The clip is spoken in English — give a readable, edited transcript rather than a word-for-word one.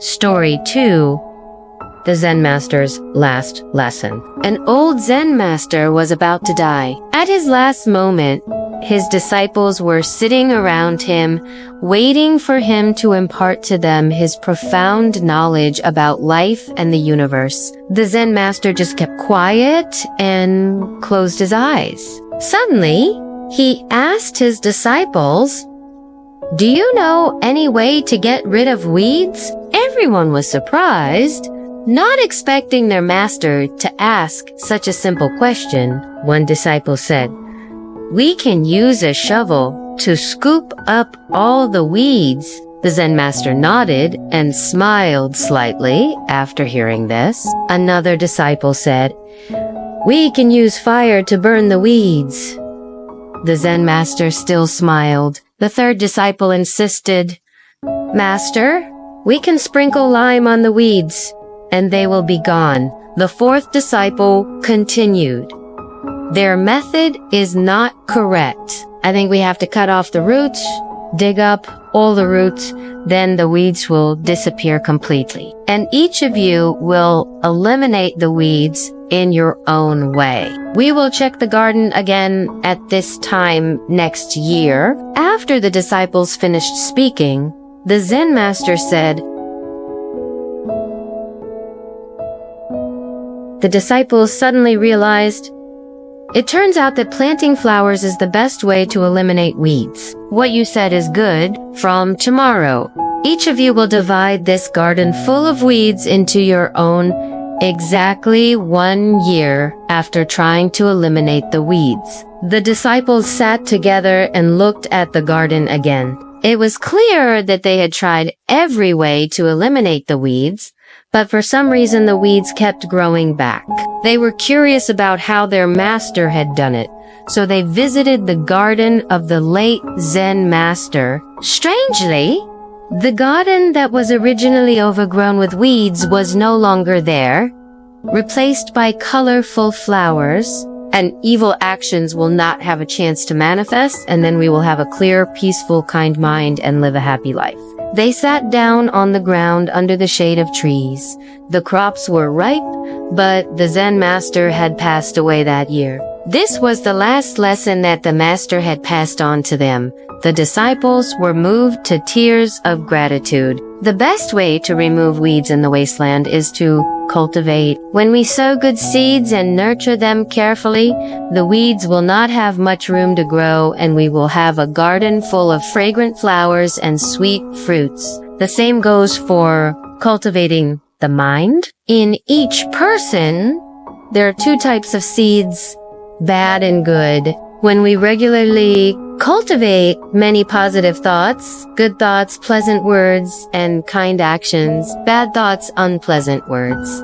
Story 2. The Zen Master's Last Lesson. An old Zen master was about to die. At his last moment, his disciples were sitting around him, waiting for him to impart to them his profound knowledge about life and the universe. The Zen master just kept quiet and closed his eyes. Suddenly, he asked his disciples, "Do you know any way to get rid of weeds?" Everyone was surprised, not expecting their master to ask such a simple question. One disciple said, "We can use a shovel to scoop up all the weeds." The Zen master nodded and smiled slightly after hearing this. Another disciple said, "We can use fire to burn the weeds." The Zen master still smiled. The third disciple insisted, "Master, we can sprinkle lime on the weeds, and they will be gone." The fourth disciple continued, "Their method is not correct. I think we have to cut off the roots, dig up all the roots, then the weeds will disappear completely. And each of you will eliminate the weeds in your own way. We will check the garden again at this time next year." After the disciples finished speaking, the Zen master said, the disciples suddenly realized, "It turns out that planting flowers is the best way to eliminate weeds. What you said is good. From tomorrow, each of you will divide this garden full of weeds into your own exactly 1 year after trying to eliminate the weeds." The disciples sat together and looked at the garden again. It was clear that they had tried every way to eliminate the weeds, but for some reason the weeds kept growing back. They were curious about how their master had done it, so they visited the garden of the late Zen master. Strangely, the garden that was originally overgrown with weeds was no longer there, replaced by colorful flowers, and evil actions will not have a chance to manifest, and then we will have a clear, peaceful, kind mind and live a happy life. They sat down on the ground under the shade of trees. The crops were ripe, but the Zen master had passed away that year. This was the last lesson that the master had passed on to them. The disciples were moved to tears of gratitude. The best way to remove weeds in the wasteland is to cultivate. When we sow good seeds and nurture them carefully, the weeds will not have much room to grow, and we will have a garden full of fragrant flowers and sweet fruits. The same goes for cultivating the mind. In each person, there are 2 types of seeds, bad and good. When we regularly cultivate many positive thoughts, good thoughts, pleasant words, and kind actions, bad thoughts, unpleasant words,